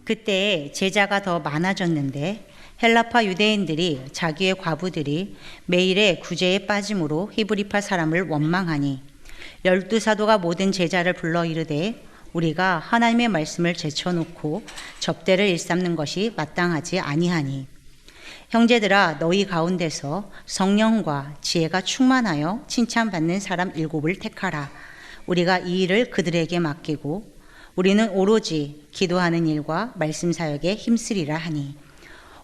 그때 제자가 더 많아졌는데 헬라파 유대인들이 자기의 과부들이 매일의 구제에 빠짐으로 히브리파 사람을 원망하니 12사도가 모든 제자를 불러 이르되 우리가 하나님의 말씀을 제쳐놓고 접대를 일삼는 것이 마땅하지 아니하니 형제들아 너희 가운데서 성령과 지혜가 충만하여 칭찬받는 사람 7을 택하라. 우리가 이 일을 그들에게 맡기고 우리는 오로지 기도하는 일과 말씀 사역에 힘쓰리라 하니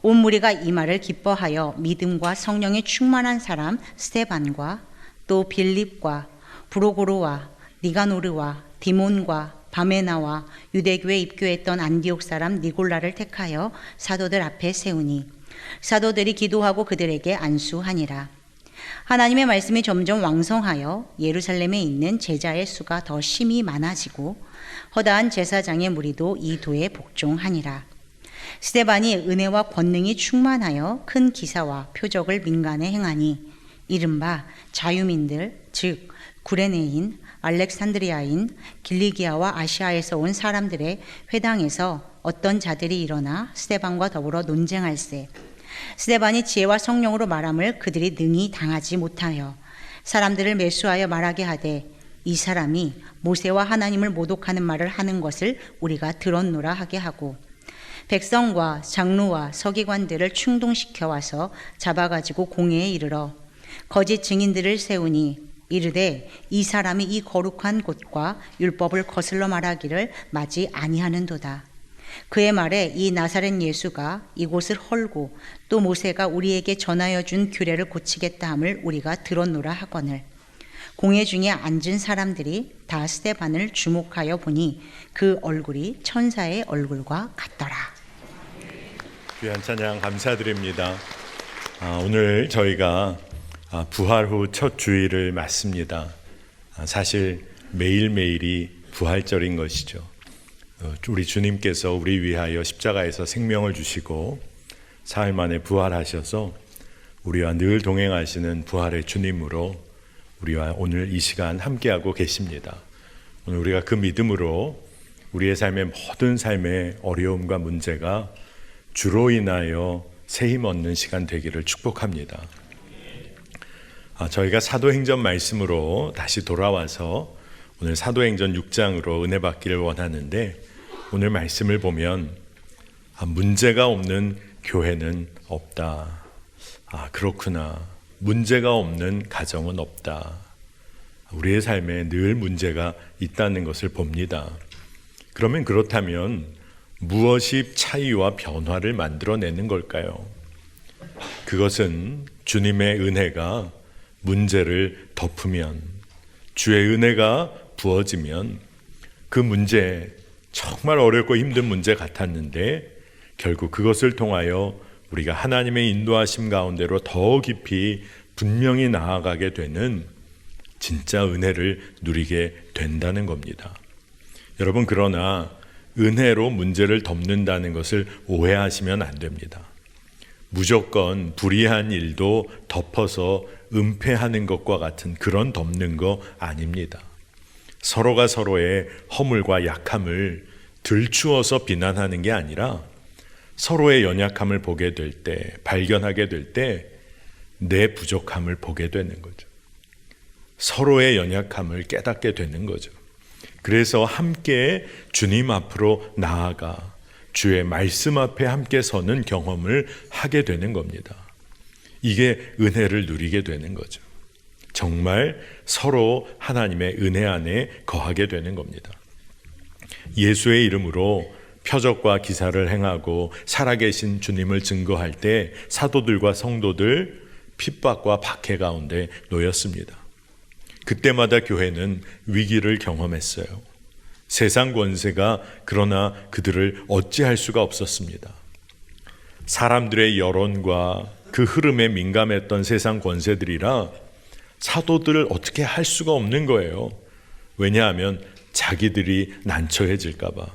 온 무리가 이 말을 기뻐하여 믿음과 성령에 충만한 사람 스데반과 또 빌립과 브로고로와 니가노르와 디몬과 바메나와 유대교에 입교했던 안디옥 사람 니골라를 택하여 사도들 앞에 세우니 사도들이 기도하고 그들에게 안수하니라. 하나님의 말씀이 점점 왕성하여 예루살렘에 있는 제자의 수가 더 심히 많아지고 허다한 제사장의 무리도 이 도에 복종하니라. 스데반이 은혜와 권능이 충만하여 큰 기사와 표적을 민간에 행하니 이른바 자유민들 즉 구레네인, 알렉산드리아인, 길리기아와 아시아에서 온 사람들의 회당에서 어떤 자들이 일어나 스데반과 더불어 논쟁할세. 스데반이 지혜와 성령으로 말함을 그들이 능히 당하지 못하여 사람들을 매수하여 말하게 하되 이 사람이 모세와 하나님을 모독하는 말을 하는 것을 우리가 들었노라 하게 하고 백성과 장로와 서기관들을 충동시켜 와서 잡아가지고 공회에 이르러 거짓 증인들을 세우니 이르되 이 사람이 이 거룩한 곳과 율법을 거슬러 말하기를 마지 아니하는도다. 그의 말에 이 나사렛 예수가 이곳을 헐고 또 모세가 우리에게 전하여 준 규례를 고치겠다 함을 우리가 들었노라 하거늘 공회 중에 앉은 사람들이 다 스데반을 주목하여 보니 그 얼굴이 천사의 얼굴과 같더라. 귀한 찬양 감사드립니다. 오늘 저희가 부활 후 첫 주일을 맞습니다. 사실 매일매일이 부활절인 것이죠. 우리 주님께서 우리 위하여 십자가에서 생명을 주시고 사흘 만에 부활하셔서 우리와 늘 동행하시는 부활의 주님으로 우리와 오늘 이 시간 함께하고 계십니다. 오늘 우리가 그 믿음으로 우리의 삶의 모든 삶의 어려움과 문제가 주로 인하여 새 힘 얻는 시간 되기를 축복합니다. 저희가 사도행전 말씀으로 다시 돌아와서 오늘 사도행전 6장으로 은혜 받기를 원하는데 오늘 말씀을 보면 문제가 없는 교회는 없다. 그렇구나. 문제가 없는 가정은 없다. 우리의 삶에 늘 문제가 있다는 것을 봅니다. 그러면 그렇다면 무엇이 차이와 변화를 만들어내는 걸까요? 그것은 주님의 은혜가 문제를 덮으면, 주의 은혜가 부어지면 그 문제, 정말 어렵고 힘든 문제 같았는데 결국 그것을 통하여 우리가 하나님의 인도하심 가운데로 더 깊이 분명히 나아가게 되는 진짜 은혜를 누리게 된다는 겁니다. 여러분, 그러나 은혜로 문제를 덮는다는 것을 오해하시면 안 됩니다. 무조건 불의한 일도 덮어서 은폐하는 것과 같은 그런 덮는 거 아닙니다. 서로가 서로의 허물과 약함을 들추어서 비난하는 게 아니라 서로의 연약함을 보게 될 때, 발견하게 될 때 내 부족함을 보게 되는 거죠. 서로의 연약함을 깨닫게 되는 거죠. 그래서 함께 주님 앞으로 나아가 주의 말씀 앞에 함께 서는 경험을 하게 되는 겁니다. 이게 은혜를 누리게 되는 거죠. 정말 서로 하나님의 은혜 안에 거하게 되는 겁니다. 예수의 이름으로 표적과 기사를 행하고 살아계신 주님을 증거할 때 사도들과 성도들 핍박과 박해 가운데 놓였습니다. 그때마다 교회는 위기를 경험했어요. 세상 권세가 그러나 그들을 어찌할 수가 없었습니다. 사람들의 여론과 그 흐름에 민감했던 세상 권세들이라 사도들을 어떻게 할 수가 없는 거예요. 왜냐하면 자기들이 난처해질까 봐.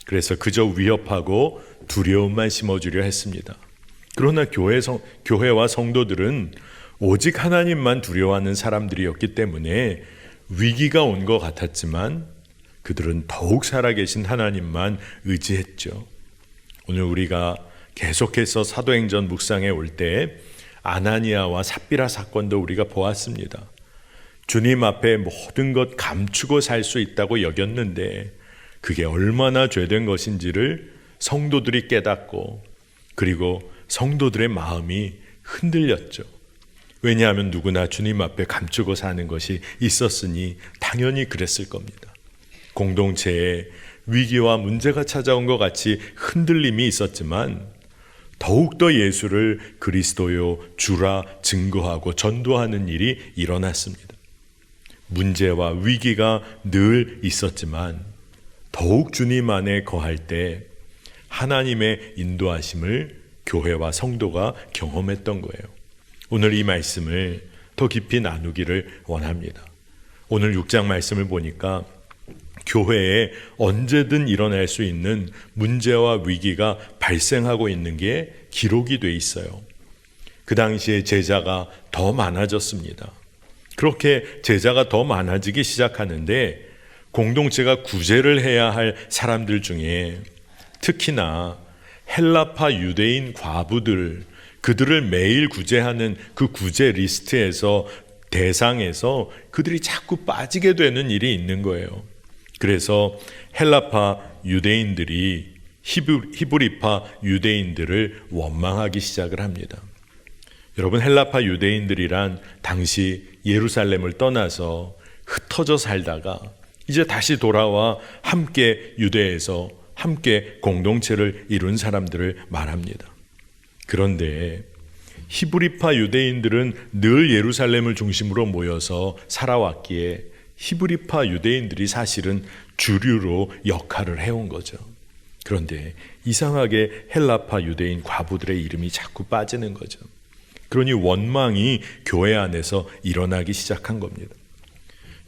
그래서 그저 위협하고 두려움만 심어주려 했습니다. 그러나 교회와 성도들은 오직 하나님만 두려워하는 사람들이었기 때문에 위기가 온 것 같았지만 그들은 더욱 살아계신 하나님만 의지했죠. 오늘 우리가 계속해서 사도행전 묵상에 올 때 아나니아와 삽비라 사건도 우리가 보았습니다. 주님 앞에 모든 것 감추고 살 수 있다고 여겼는데 그게 얼마나 죄된 것인지를 성도들이 깨닫고 그리고 성도들의 마음이 흔들렸죠. 왜냐하면 누구나 주님 앞에 감추고 사는 것이 있었으니 당연히 그랬을 겁니다. 공동체에 위기와 문제가 찾아온 것 같이 흔들림이 있었지만 더욱더 예수를 그리스도요 주라 증거하고 전도하는 일이 일어났습니다. 문제와 위기가 늘 있었지만 더욱 주님 안에 거할 때 하나님의 인도하심을 교회와 성도가 경험했던 거예요. 오늘 이 말씀을 더 깊이 나누기를 원합니다. 오늘 6장 말씀을 보니까 교회에 언제든 일어날 수 있는 문제와 위기가 발생하고 있는 게 기록이 돼 있어요. 그 당시에 제자가 더 많아졌습니다. 그렇게 제자가 더 많아지기 시작하는데 공동체가 구제를 해야 할 사람들 중에 특히나 헬라파 유대인 과부들, 그들을 매일 구제하는 그 구제 리스트에서 대상에서 그들이 자꾸 빠지게 되는 일이 있는 거예요. 그래서 헬라파 유대인들이 히브리파 유대인들을 원망하기 시작을 합니다. 여러분, 헬라파 유대인들이란 당시 예루살렘을 떠나서 흩어져 살다가 이제 다시 돌아와 함께 유대에서 함께 공동체를 이룬 사람들을 말합니다. 그런데 히브리파 유대인들은 늘 예루살렘을 중심으로 모여서 살아왔기에 히브리파 유대인들이 사실은 주류로 역할을 해온 거죠. 그런데 이상하게 헬라파 유대인 과부들의 이름이 자꾸 빠지는 거죠. 그러니 원망이 교회 안에서 일어나기 시작한 겁니다.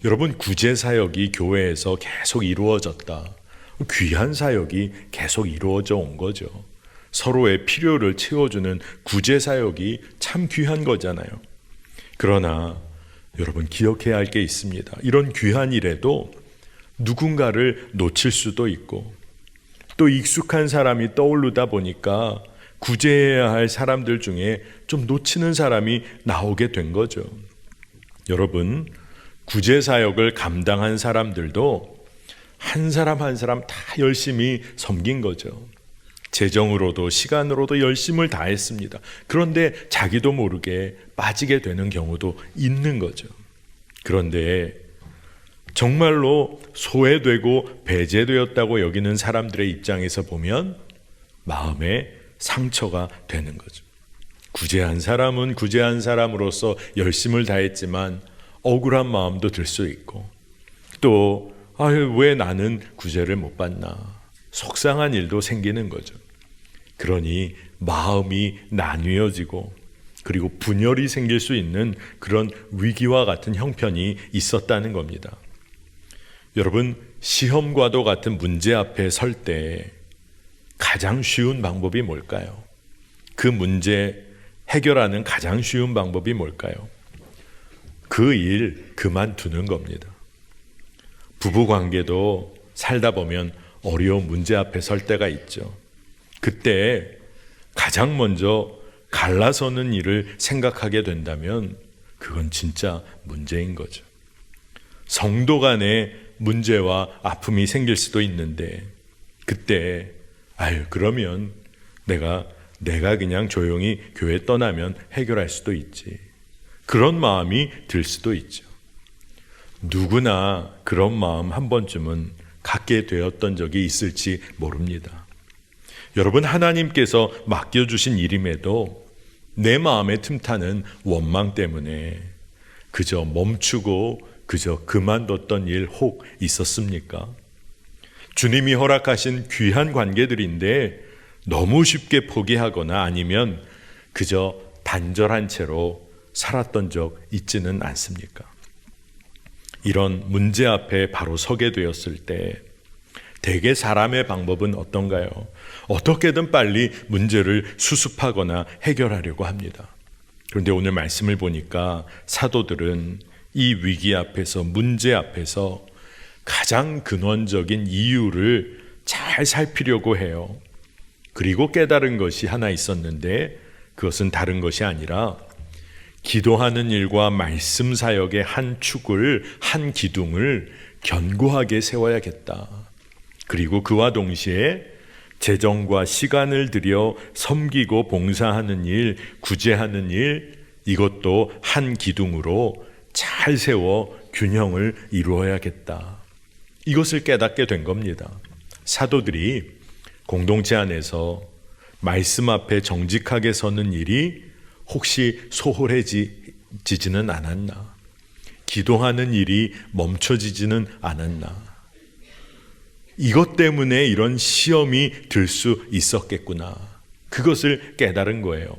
여러분, 구제 사역이 교회에서 계속 이루어졌다. 귀한 사역이 계속 이루어져 온 거죠. 서로의 필요를 채워주는 구제 사역이 참 귀한 거잖아요. 그러나 여러분, 기억해야 할 게 있습니다. 이런 귀한 일에도 누군가를 놓칠 수도 있고 또 익숙한 사람이 떠오르다 보니까 구제해야 할 사람들 중에 좀 놓치는 사람이 나오게 된 거죠. 여러분, 구제 사역을 감당한 사람들도 한 사람 한 사람 다 열심히 섬긴 거죠. 재정으로도 시간으로도 열심을 다했습니다. 그런데 자기도 모르게 빠지게 되는 경우도 있는 거죠. 그런데 정말로 소외되고 배제되었다고 여기는 사람들의 입장에서 보면 마음에 상처가 되는 거죠. 구제한 사람은 구제한 사람으로서 열심을 다했지만 억울한 마음도 들 수 있고 또 왜 나는 구제를 못 받나 속상한 일도 생기는 거죠. 그러니 마음이 나뉘어지고 그리고 분열이 생길 수 있는 그런 위기와 같은 형편이 있었다는 겁니다. 여러분, 시험과도 같은 문제 앞에 설 때 가장 쉬운 방법이 뭘까요? 그 문제 해결하는 가장 쉬운 방법이 뭘까요? 그 일 그만두는 겁니다. 부부관계도 살다 보면 어려운 문제 앞에 설 때가 있죠. 그때 가장 먼저 갈라서는 일을 생각하게 된다면 그건 진짜 문제인 거죠. 성도 간에 문제와 아픔이 생길 수도 있는데 그때 그러면 내가 그냥 조용히 교회 떠나면 해결할 수도 있지. 그런 마음이 들 수도 있죠. 누구나 그런 마음 한 번쯤은 갖게 되었던 적이 있을지 모릅니다. 여러분, 하나님께서 맡겨주신 일임에도 내 마음에 틈타는 원망 때문에 그저 멈추고 그저 그만뒀던 일 혹 있었습니까? 주님이 허락하신 귀한 관계들인데 너무 쉽게 포기하거나 아니면 그저 단절한 채로 살았던 적 있지는 않습니까? 이런 문제 앞에 바로 서게 되었을 때 대개 사람의 방법은 어떤가요? 어떻게든 빨리 문제를 수습하거나 해결하려고 합니다. 그런데 오늘 말씀을 보니까 사도들은 이 위기 앞에서 문제 앞에서 가장 근원적인 이유를 잘 살피려고 해요. 그리고 깨달은 것이 하나 있었는데 그것은 다른 것이 아니라 기도하는 일과 말씀 사역의 한 축을, 한 기둥을 견고하게 세워야겠다. 그리고 그와 동시에 재정과 시간을 들여 섬기고 봉사하는 일, 구제하는 일, 이것도 한 기둥으로 잘 세워 균형을 이루어야겠다. 이것을 깨닫게 된 겁니다. 사도들이 공동체 안에서 말씀 앞에 정직하게 서는 일이 혹시 소홀해지지는 않았나? 기도하는 일이 멈춰지지는 않았나? 이것 때문에 이런 시험이 들 수 있었겠구나. 그것을 깨달은 거예요.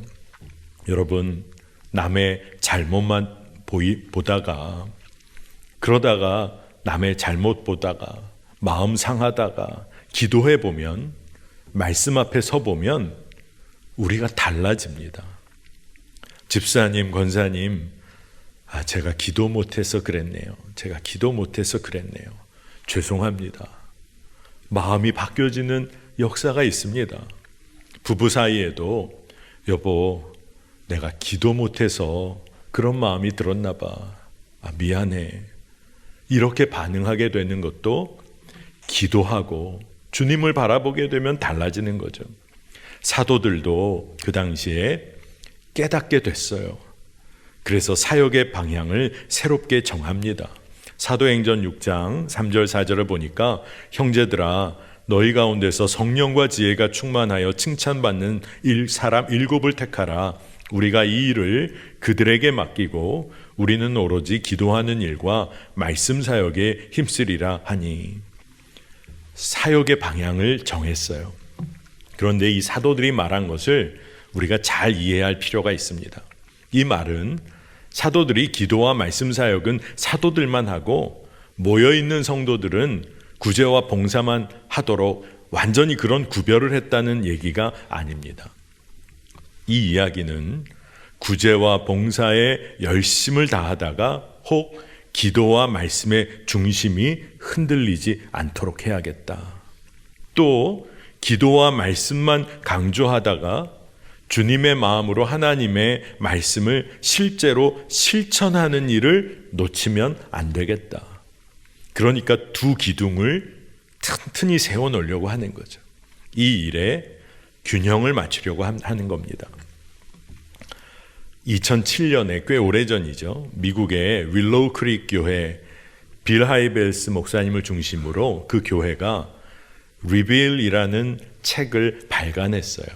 여러분, 남의 잘못만 보다가, 그러다가 남의 잘못 보다가 마음 상하다가 기도해 보면, 말씀 앞에 서 보면 우리가 달라집니다. 집사님, 권사님, 제가 기도 못해서 그랬네요. 제가 기도 못해서 그랬네요. 죄송합니다. 마음이 바뀌어지는 역사가 있습니다. 부부 사이에도 여보, 내가 기도 못해서 그런 마음이 들었나 봐. 미안해. 이렇게 반응하게 되는 것도 기도하고 주님을 바라보게 되면 달라지는 거죠. 사도들도 그 당시에 깨닫게 됐어요. 그래서 사역의 방향을 새롭게 정합니다. 사도행전 6장 3절 4절을 보니까 형제들아 너희 가운데서 성령과 지혜가 충만하여 칭찬받는 사람 7을 택하라. 우리가 이 일을 그들에게 맡기고 우리는 오로지 기도하는 일과 말씀 사역에 힘쓰리라 하니. 사역의 방향을 정했어요. 그런데 이 사도들이 말한 것을 우리가 잘 이해할 필요가 있습니다. 이 말은 사도들이 기도와 말씀 사역은 사도들만 하고 모여있는 성도들은 구제와 봉사만 하도록 완전히 그런 구별을 했다는 얘기가 아닙니다. 이 이야기는 구제와 봉사에 열심을 다하다가 혹 기도와 말씀의 중심이 흔들리지 않도록 해야겠다. 또 기도와 말씀만 강조하다가 주님의 마음으로 하나님의 말씀을 실제로 실천하는 일을 놓치면 안 되겠다. 그러니까 두 기둥을 튼튼히 세워놓으려고 하는 거죠. 이 일에 균형을 맞추려고 하는 겁니다. 2007년에 꽤 오래전이죠. 미국의 윌로우 크릭 교회 빌 하이벨스 목사님을 중심으로 그 교회가 리빌이라는 책을 발간했어요.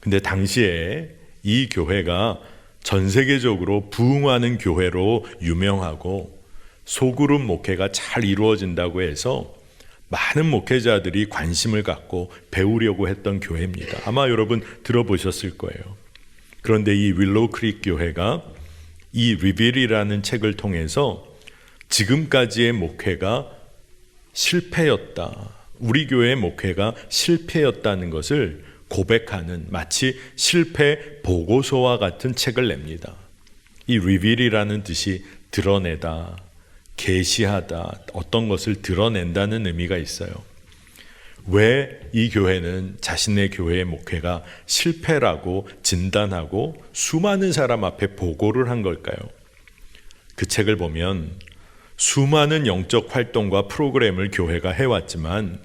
근데 당시에 이 교회가 전 세계적으로 부흥하는 교회로 유명하고 소그룹 목회가 잘 이루어진다고 해서 많은 목회자들이 관심을 갖고 배우려고 했던 교회입니다. 아마 여러분 들어보셨을 거예요. 그런데 이 윌로우 크릭 교회가 이 리빌이라는 책을 통해서 지금까지의 목회가 실패였다. 우리 교회의 목회가 실패였다는 것을 고백하는 마치 실패 보고서와 같은 책을 냅니다. 이 리빌이라는 뜻이 드러내다, 계시하다, 어떤 것을 드러낸다는 의미가 있어요. 왜 이 교회는 자신의 교회의 목회가 실패라고 진단하고 수많은 사람 앞에 보고를 한 걸까요? 그 책을 보면 수많은 영적 활동과 프로그램을 교회가 해왔지만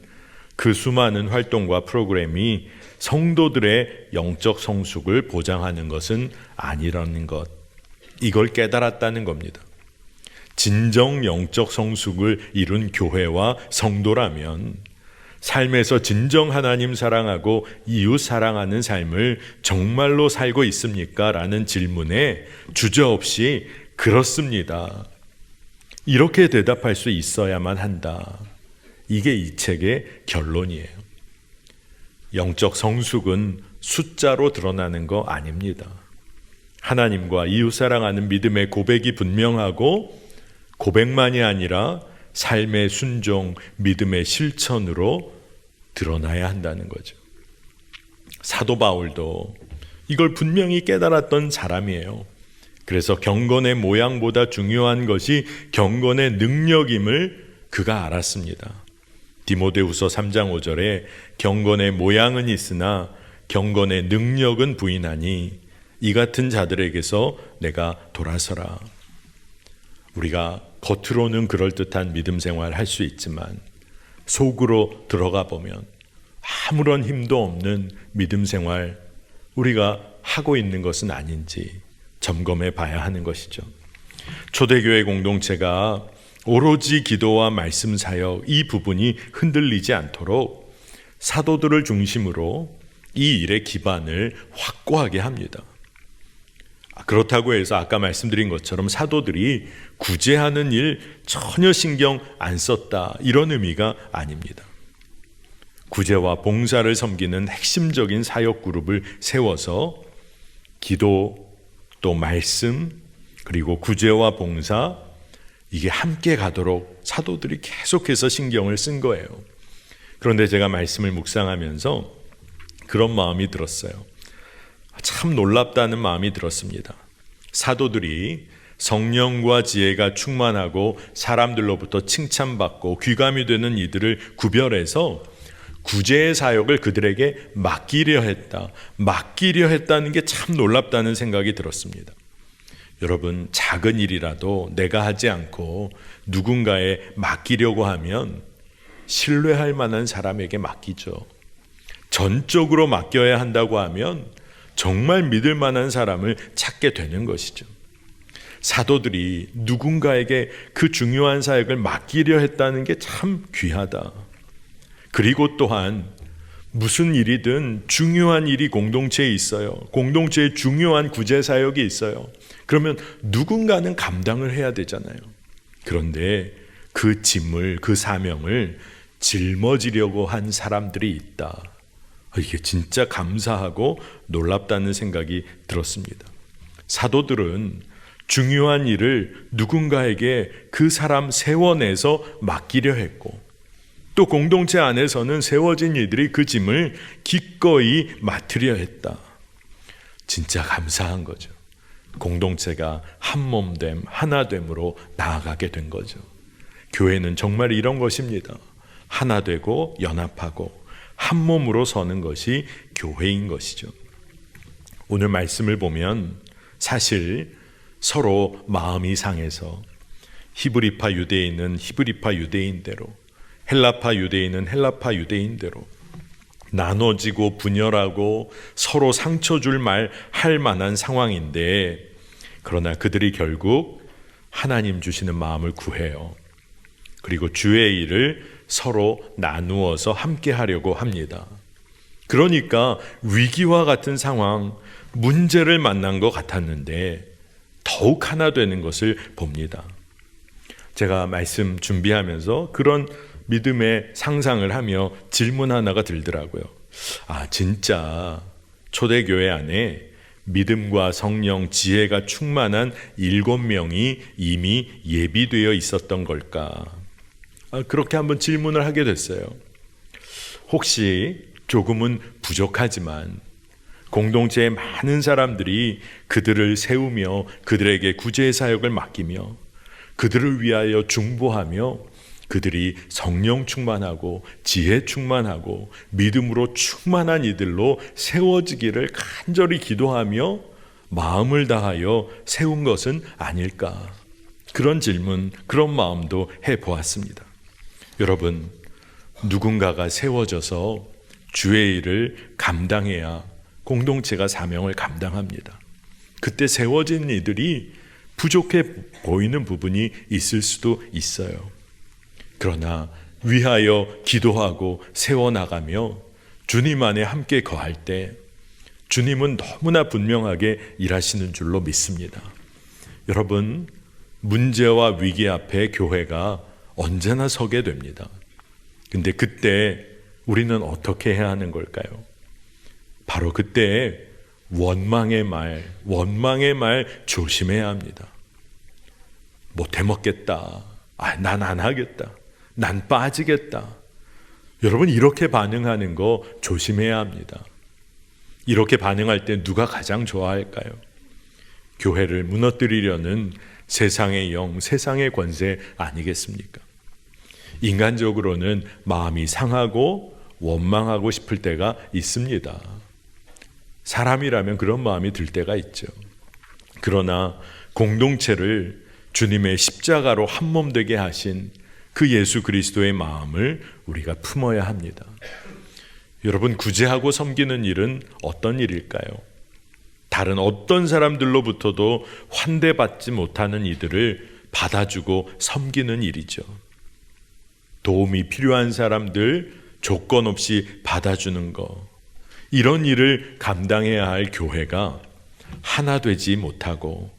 그 수많은 활동과 프로그램이 성도들의 영적 성숙을 보장하는 것은 아니라는 것, 이걸 깨달았다는 겁니다. 진정 영적 성숙을 이룬 교회와 성도라면 삶에서 진정 하나님 사랑하고 이웃 사랑하는 삶을 정말로 살고 있습니까? 라는 질문에 주저없이 그렇습니다. 이렇게 대답할 수 있어야만 한다. 이게 이 책의 결론이에요. 영적 성숙은 숫자로 드러나는 거 아닙니다. 하나님과 이웃 사랑하는 믿음의 고백이 분명하고 고백만이 아니라 삶의 순종, 믿음의 실천으로 드러나야 한다는 거죠. 사도 바울도 이걸 분명히 깨달았던 사람이에요. 그래서 경건의 모양보다 중요한 것이 경건의 능력임을 그가 알았습니다. 디모데후서 3장 5절에 경건의 모양은 있으나 경건의 능력은 부인하니 이 같은 자들에게서 내가 돌아서라. 우리가 겉으로는 그럴듯한 믿음 생활을 할 수 있지만 속으로 들어가 보면 아무런 힘도 없는 믿음 생활 우리가 하고 있는 것은 아닌지 점검해 봐야 하는 것이죠. 초대교회 공동체가 오로지 기도와 말씀 사역 이 부분이 흔들리지 않도록 사도들을 중심으로 이 일의 기반을 확고하게 합니다. 그렇다고 해서 아까 말씀드린 것처럼 사도들이 구제하는 일 전혀 신경 안 썼다 이런 의미가 아닙니다. 구제와 봉사를 섬기는 핵심적인 사역 그룹을 세워서 기도 또 말씀 그리고 구제와 봉사 이게 함께 가도록 사도들이 계속해서 신경을 쓴 거예요. 그런데 제가 말씀을 묵상하면서 그런 마음이 들었어요. 참 놀랍다는 마음이 들었습니다. 사도들이 성령과 지혜가 충만하고 사람들로부터 칭찬받고 귀감이 되는 이들을 구별해서 구제의 사역을 그들에게 맡기려 했다는 게 참 놀랍다는 생각이 들었습니다. 여러분, 작은 일이라도 내가 하지 않고 누군가에 맡기려고 하면 신뢰할 만한 사람에게 맡기죠. 전적으로 맡겨야 한다고 하면 정말 믿을 만한 사람을 찾게 되는 것이죠. 사도들이 누군가에게 그 중요한 사역을 맡기려 했다는 게 참 귀하다. 그리고 또한 무슨 일이든 중요한 일이 공동체에 있어요. 공동체에 중요한 구제 사역이 있어요. 그러면 누군가는 감당을 해야 되잖아요. 그런데 그 짐을, 그 사명을 짊어지려고 한 사람들이 있다. 이게 진짜 감사하고 놀랍다는 생각이 들었습니다. 사도들은 중요한 일을 누군가에게 그 사람 세워내서 맡기려 했고 또 공동체 안에서는 세워진 이들이 그 짐을 기꺼이 맡으려 했다. 진짜 감사한 거죠. 공동체가 한몸됨, 하나됨으로 나아가게 된 거죠. 교회는 정말 이런 것입니다. 하나 되고 연합하고 한 몸으로 서는 것이 교회인 것이죠. 오늘 말씀을 보면 사실 서로 마음이 상해서 히브리파 유대인은 히브리파 유대인대로 헬라파 유대인은 헬라파 유대인대로 나눠지고 분열하고 서로 상처 줄 말 할 만한 상황인데 그러나 그들이 결국 하나님 주시는 마음을 구해요. 그리고 주의 일을 서로 나누어서 함께 하려고 합니다. 그러니까 위기와 같은 상황, 문제를 만난 것 같았는데 더욱 하나 되는 것을 봅니다. 제가 말씀 준비하면서 그런 믿음의 상상을 하며 질문 하나가 들더라고요. 진짜 초대교회 안에 믿음과 성령, 지혜가 충만한 7명이 이미 예비되어 있었던 걸까? 그렇게 한번 질문을 하게 됐어요. 혹시 조금은 부족하지만 공동체의 많은 사람들이 그들을 세우며 그들에게 구제의 사역을 맡기며 그들을 위하여 중보하며 그들이 성령 충만하고 지혜 충만하고 믿음으로 충만한 이들로 세워지기를 간절히 기도하며 마음을 다하여 세운 것은 아닐까? 그런 질문, 그런 마음도 해보았습니다. 여러분, 누군가가 세워져서 주의 일을 감당해야 공동체가 사명을 감당합니다. 그때 세워진 이들이 부족해 보이는 부분이 있을 수도 있어요. 그러나 위하여 기도하고 세워나가며 주님 안에 함께 거할 때 주님은 너무나 분명하게 일하시는 줄로 믿습니다. 여러분, 문제와 위기 앞에 교회가 언제나 서게 됩니다. 근데 그때 우리는 어떻게 해야 하는 걸까요? 바로 그때 원망의 말 조심해야 합니다. 못 해먹겠다. 난 안 하겠다. 난 빠지겠다. 여러분, 이렇게 반응하는 거 조심해야 합니다. 이렇게 반응할 때 누가 가장 좋아할까요? 교회를 무너뜨리려는 세상의 영, 세상의 권세 아니겠습니까? 인간적으로는 마음이 상하고 원망하고 싶을 때가 있습니다. 사람이라면 그런 마음이 들 때가 있죠. 그러나 공동체를 주님의 십자가로 한몸 되게 하신 그 예수 그리스도의 마음을 우리가 품어야 합니다. 여러분, 구제하고 섬기는 일은 어떤 일일까요? 다른 어떤 사람들로부터도 환대받지 못하는 이들을 받아주고 섬기는 일이죠. 도움이 필요한 사람들 조건 없이 받아주는 것, 이런 일을 감당해야 할 교회가 하나 되지 못하고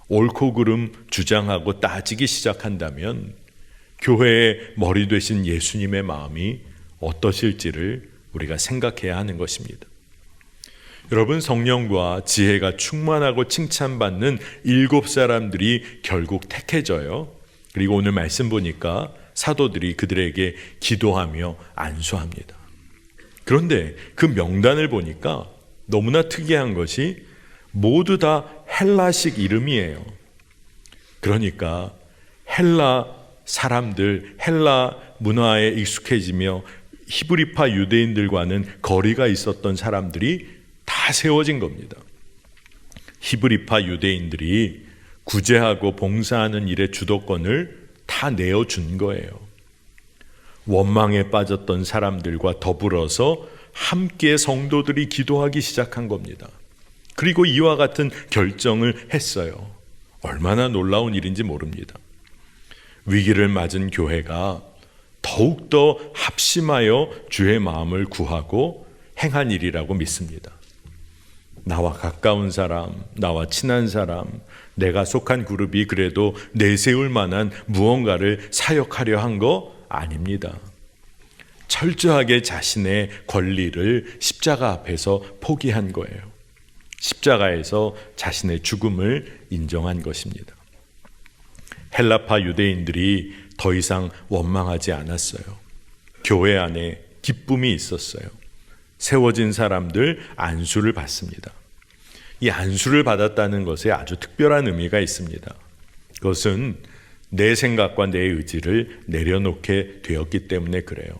옳고 그름 주장하고 따지기 시작한다면 교회의 머리 되신 예수님의 마음이 어떠실지를 우리가 생각해야 하는 것입니다. 여러분, 성령과 지혜가 충만하고 칭찬받는 7사람들이 결국 택해져요. 그리고 오늘 말씀 보니까 사도들이 그들에게 기도하며 안수합니다. 그런데 그 명단을 보니까 너무나 특이한 것이 모두 다 헬라식 이름이에요. 그러니까 헬라 사람들, 헬라 문화에 익숙해지며 히브리파 유대인들과는 거리가 있었던 사람들이 다 세워진 겁니다. 히브리파 유대인들이 구제하고 봉사하는 일의 주도권을 다 내어준 거예요. 원망에 빠졌던 사람들과 더불어서 함께 성도들이 기도하기 시작한 겁니다. 그리고 이와 같은 결정을 했어요. 얼마나 놀라운 일인지 모릅니다. 위기를 맞은 교회가 더욱더 합심하여 주의 마음을 구하고 행한 일이라고 믿습니다. 나와 가까운 사람, 나와 친한 사람, 내가 속한 그룹이 그래도 내세울 만한 무언가를 사역하려 한 거 아닙니다. 철저하게 자신의 권리를 십자가 앞에서 포기한 거예요. 십자가에서 자신의 죽음을 인정한 것입니다. 헬라파 유대인들이 더 이상 원망하지 않았어요. 교회 안에 기쁨이 있었어요. 세워진 사람들 안수를 받습니다. 이 안수를 받았다는 것에 아주 특별한 의미가 있습니다. 그것은 내 생각과 내 의지를 내려놓게 되었기 때문에 그래요.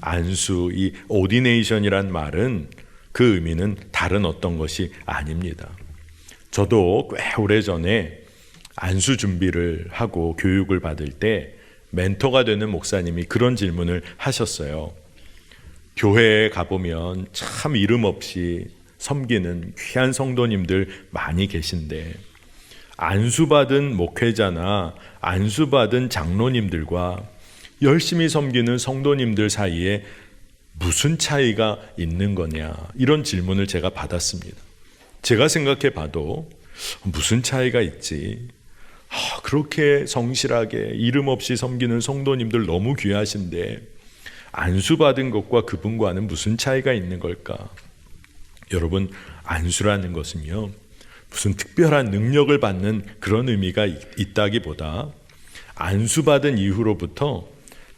안수, 이 오디네이션이란 말은 그 의미는 다른 어떤 것이 아닙니다. 저도 꽤 오래전에 안수 준비를 하고 교육을 받을 때 멘토가 되는 목사님이 그런 질문을 하셨어요. 교회에 가보면 참 이름 없이 섬기는 귀한 성도님들 많이 계신데 안수받은 목회자나 안수받은 장로님들과 열심히 섬기는 성도님들 사이에 무슨 차이가 있는 거냐, 이런 질문을 제가 받았습니다. 제가 생각해 봐도 무슨 차이가 있지, 그렇게 성실하게 이름 없이 섬기는 성도님들 너무 귀하신데 안수받은 것과 그분과는 무슨 차이가 있는 걸까? 여러분, 안수라는 것은요, 무슨 특별한 능력을 받는 그런 의미가 있다기보다 안수받은 이후로부터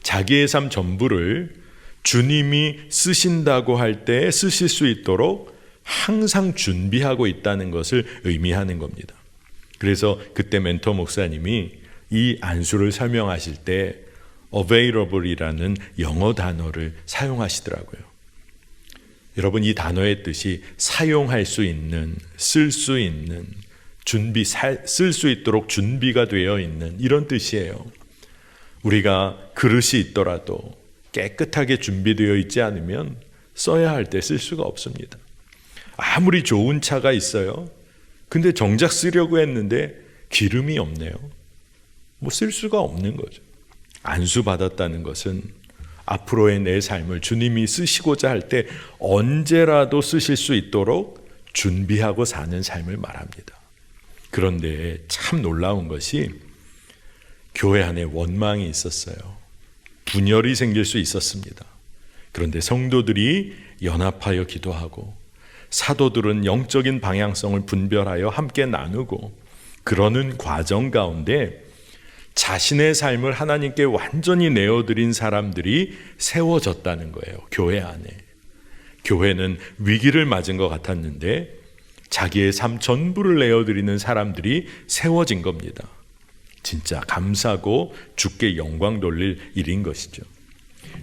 자기의 삶 전부를 주님이 쓰신다고 할 때 쓰실 수 있도록 항상 준비하고 있다는 것을 의미하는 겁니다. 그래서 그때 멘토 목사님이 이 안수를 설명하실 때 available이라는 영어 단어를 사용하시더라고요. 여러분, 이 단어의 뜻이 사용할 수 있는, 쓸 수 있는, 쓸 수 있도록 준비가 되어 있는, 이런 뜻이에요. 우리가 그릇이 있더라도 깨끗하게 준비되어 있지 않으면 써야 할 때 쓸 수가 없습니다. 아무리 좋은 차가 있어요. 근데 정작 쓰려고 했는데 기름이 없네요. 쓸 수가 없는 거죠. 안수받았다는 것은 앞으로의 내 삶을 주님이 쓰시고자 할 때 언제라도 쓰실 수 있도록 준비하고 사는 삶을 말합니다. 그런데 참 놀라운 것이 교회 안에 원망이 있었어요. 분열이 생길 수 있었습니다. 그런데 성도들이 연합하여 기도하고 사도들은 영적인 방향성을 분별하여 함께 나누고 그러는 과정 가운데 자신의 삶을 하나님께 완전히 내어드린 사람들이 세워졌다는 거예요. 교회 안에. 교회는 위기를 맞은 것 같았는데 자기의 삶 전부를 내어드리는 사람들이 세워진 겁니다. 진짜 감사하고 주께 영광 돌릴 일인 것이죠.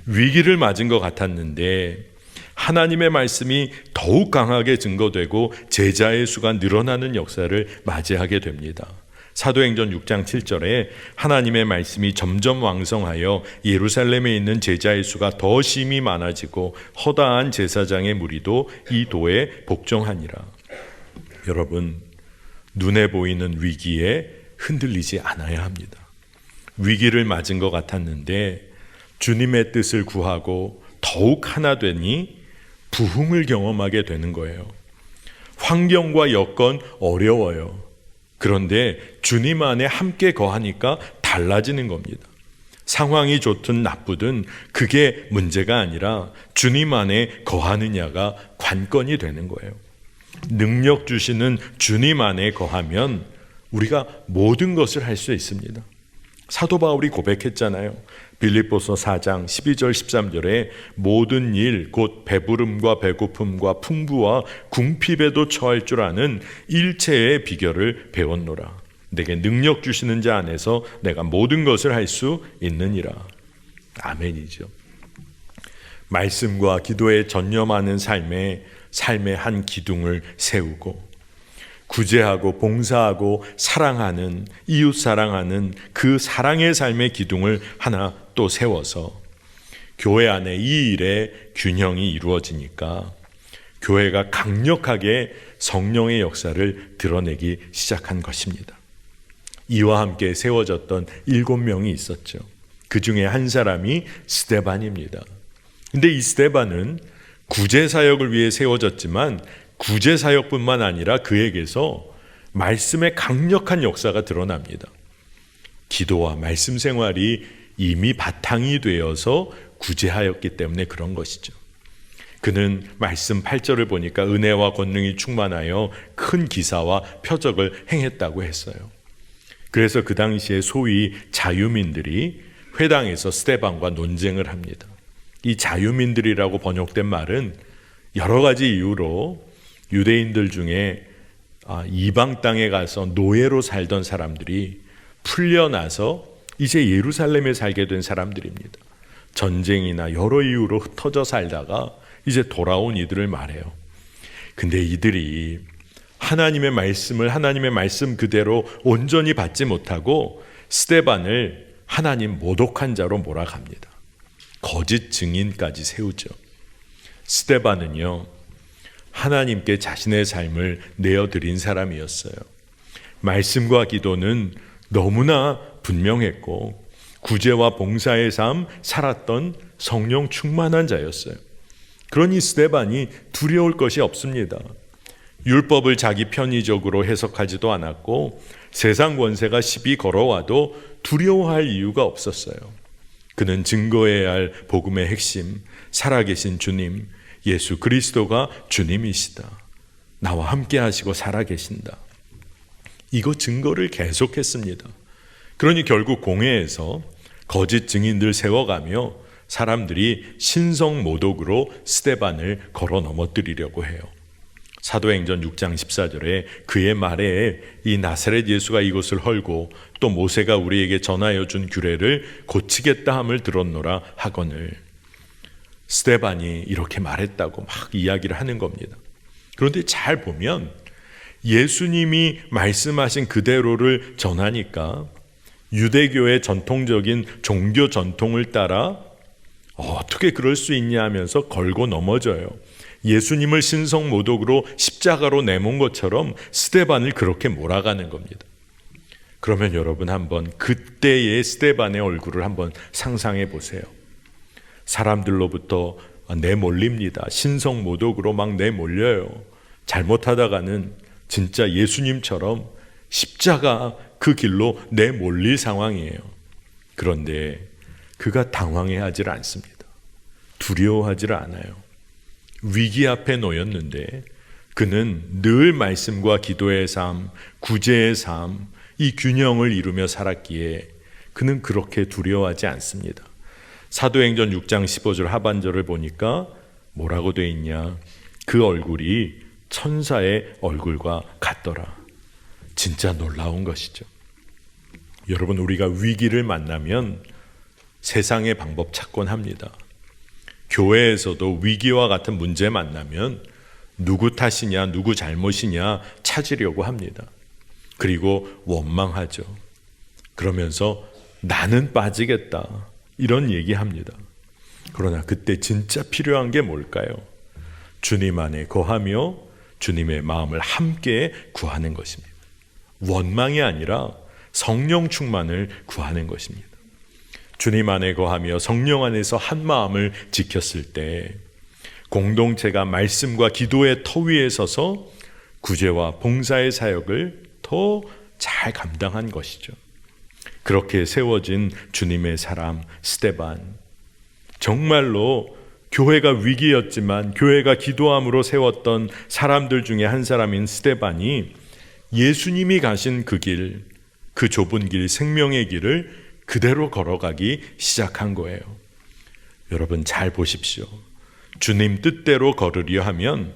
위기를 맞은 것 같았는데 하나님의 말씀이 더욱 강하게 증거되고 제자의 수가 늘어나는 역사를 맞이하게 됩니다. 사도행전 6장 7절에 하나님의 말씀이 점점 왕성하여 예루살렘에 있는 제자의 수가 더 심히 많아지고 허다한 제사장의 무리도 이 도에 복종하니라. 여러분, 눈에 보이는 위기에 흔들리지 않아야 합니다. 위기를 맞은 것 같았는데 주님의 뜻을 구하고 더욱 하나 되니 부흥을 경험하게 되는 거예요. 환경과 여건 어려워요. 그런데 주님 안에 함께 거하니까 달라지는 겁니다. 상황이 좋든 나쁘든 그게 문제가 아니라 주님 안에 거하느냐가 관건이 되는 거예요. 능력 주시는 주님 안에 거하면 우리가 모든 것을 할 수 있습니다. 사도 바울이 고백했잖아요. 빌립보서 4장 12절 13절에 모든 일 곧 배부름과 배고픔과 풍부와 궁핍에도 처할 줄 아는 일체의 비결을 배웠노라. 내게 능력 주시는 자 안에서 내가 모든 것을 할 수 있느니라. 아멘이죠. 말씀과 기도에 전념하는 삶의 한 기둥을 세우고 구제하고 봉사하고 사랑하는, 이웃 사랑하는 그 사랑의 삶의 기둥을 하나 또 세워서 교회 안에 이 일의 균형이 이루어지니까 교회가 강력하게 성령의 역사를 드러내기 시작한 것입니다. 이와 함께 세워졌던 7명이 있었죠. 그 중에 한 사람이 스데반입니다. 근데 이 스데반은 구제사역을 위해 세워졌지만 구제사역뿐만 아니라 그에게서 말씀의 강력한 역사가 드러납니다. 기도와 말씀 생활이 이미 바탕이 되어서 구제하였기 때문에 그런 것이죠. 그는 말씀 8절을 보니까 은혜와 권능이 충만하여 큰 기사와 표적을 행했다고 했어요. 그래서 그 당시에 소위 자유민들이 회당에서 스데반과 논쟁을 합니다. 이 자유민들이라고 번역된 말은 여러 가지 이유로 유대인들 중에 이방 땅에 가서 노예로 살던 사람들이 풀려나서 이제 예루살렘에 살게 된 사람들입니다. 전쟁이나 여러 이유로 흩어져 살다가 이제 돌아온 이들을 말해요. 근데 이들이 하나님의 말씀 그대로 온전히 받지 못하고 스데반을 하나님 모독한 자로 몰아갑니다. 거짓 증인까지 세우죠. 스데반은요, 하나님께 자신의 삶을 내어드린 사람이었어요. 말씀과 기도는 너무나 분명했고 구제와 봉사의 삶 살았던 성령 충만한 자였어요. 그러니 스데반이 두려울 것이 없습니다. 율법을 자기 편의적으로 해석하지도 않았고 세상 권세가 시비 걸어와도 두려워할 이유가 없었어요. 그는 증거해야 할 복음의 핵심, 살아계신 주님, 예수 그리스도가 주님이시다. 나와 함께 하시고 살아계신다. 이거 증거를 계속했습니다. 그러니 결국 공회에서 거짓 증인들 세워가며 사람들이 신성 모독으로 스데반을 걸어 넘어뜨리려고 해요. 사도행전 6장 14절에 그의 말에 이 나사렛 예수가 이곳을 헐고 또 모세가 우리에게 전하여 준 규례를 고치겠다 함을 들었노라 하거늘. 스데반이 이렇게 말했다고 막 이야기를 하는 겁니다. 그런데 잘 보면 예수님이 말씀하신 그대로를 전하니까 유대교의 전통적인 종교 전통을 따라 어떻게 그럴 수 있냐 하면서 걸고 넘어져요. 예수님을 신성 모독으로 십자가로 내몬 것처럼 스데반을 그렇게 몰아가는 겁니다. 그러면 여러분 한번 그때의 스데반의 얼굴을 한번 상상해 보세요. 사람들로부터 내몰립니다. 신성 모독으로 막 내몰려요. 잘못하다가는 진짜 예수님처럼 십자가 그 길로 내몰릴 상황이에요. 그런데 그가 당황해하지 않습니다. 두려워하지 않아요. 위기 앞에 놓였는데 그는 늘 말씀과 기도의 삶, 구제의 삶, 이 균형을 이루며 살았기에 그는 그렇게 두려워하지 않습니다. 사도행전 6장 15절 하반절을 보니까 뭐라고 돼 있냐? 그 얼굴이 천사의 얼굴과 같더라. 진짜 놀라운 것이죠. 여러분, 우리가 위기를 만나면 세상의 방법 찾곤 합니다. 교회에서도 위기와 같은 문제 만나면 누구 탓이냐, 누구 잘못이냐 찾으려고 합니다. 그리고 원망하죠. 그러면서 나는 빠지겠다, 이런 얘기합니다. 그러나 그때 진짜 필요한 게 뭘까요? 주님 안에 거하며 주님의 마음을 함께 구하는 것입니다. 원망이 아니라 성령 충만을 구하는 것입니다. 주님 안에 거하며 성령 안에서 한 마음을 지켰을 때 공동체가 말씀과 기도의 터 위에 서서 구제와 봉사의 사역을 더 잘 감당한 것이죠. 그렇게 세워진 주님의 사람 스데반, 정말로 교회가 위기였지만 교회가 기도함으로 세웠던 사람들 중에 한 사람인 스데반이 예수님이 가신 그 길, 그 좁은 길, 생명의 길을 그대로 걸어가기 시작한 거예요. 여러분, 잘 보십시오. 주님 뜻대로 걸으려 하면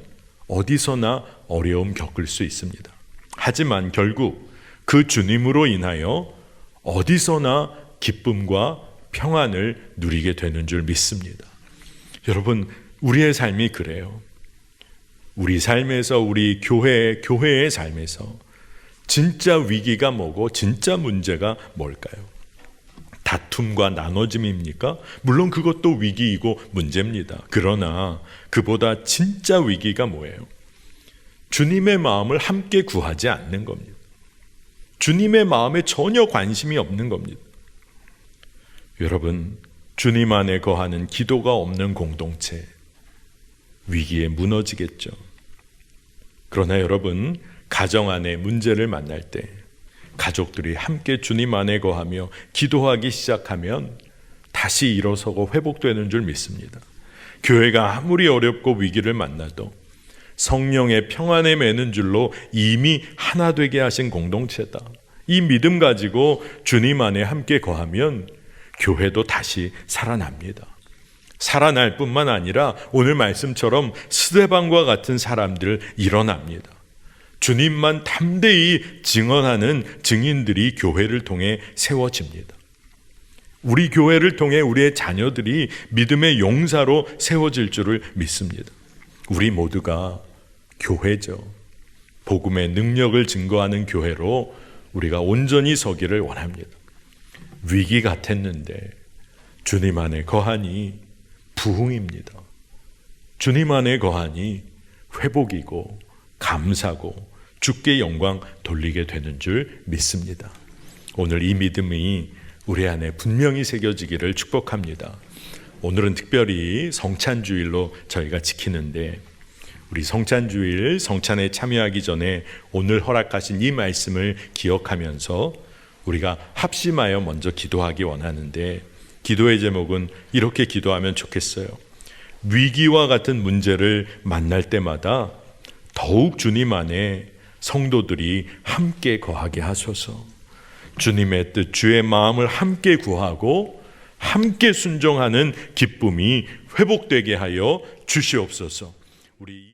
어디서나 어려움 겪을 수 있습니다. 하지만 결국 그 주님으로 인하여 어디서나 기쁨과 평안을 누리게 되는 줄 믿습니다. 여러분, 우리의 삶이 그래요. 우리 삶에서, 우리 교회의 삶에서 진짜 위기가 뭐고 진짜 문제가 뭘까요? 다툼과 나눠짐입니까? 물론 그것도 위기이고 문제입니다. 그러나 그보다 진짜 위기가 뭐예요? 주님의 마음을 함께 구하지 않는 겁니다. 주님의 마음에 전혀 관심이 없는 겁니다. 여러분, 주님 안에 거하는 기도가 없는 공동체, 위기에 무너지겠죠. 그러나 여러분, 가정 안에 문제를 만날 때 가족들이 함께 주님 안에 거하며 기도하기 시작하면 다시 일어서고 회복되는 줄 믿습니다. 교회가 아무리 어렵고 위기를 만나도 성령의 평안에 매는 줄로 이미 하나 되게 하신 공동체다, 이 믿음 가지고 주님 안에 함께 거하면 교회도 다시 살아납니다. 살아날 뿐만 아니라 오늘 말씀처럼 스데반과 같은 사람들 일어납니다. 주님만 담대히 증언하는 증인들이 교회를 통해 세워집니다. 우리 교회를 통해 우리의 자녀들이 믿음의 용사로 세워질 줄을 믿습니다. 우리 모두가 교회죠. 복음의 능력을 증거하는 교회로 우리가 온전히 서기를 원합니다. 위기 같았는데 주님 안에 거하니 부흥입니다. 주님 안에 거하니 회복이고 감사고 주께 영광 돌리게 되는 줄 믿습니다. 오늘 이 믿음이 우리 안에 분명히 새겨지기를 축복합니다. 오늘은 특별히 성찬주일로 저희가 지키는데, 우리 성찬주일 성찬에 참여하기 전에 오늘 허락하신 이 말씀을 기억하면서 우리가 합심하여 먼저 기도하기 원하는데, 기도의 제목은 이렇게 기도하면 좋겠어요. 위기와 같은 문제를 만날 때마다 더욱 주님 안에 성도들이 함께 거하게 하소서. 주님의 뜻, 주의 마음을 함께 구하고 함께 순종하는 기쁨이 회복되게 하여 주시옵소서. 우리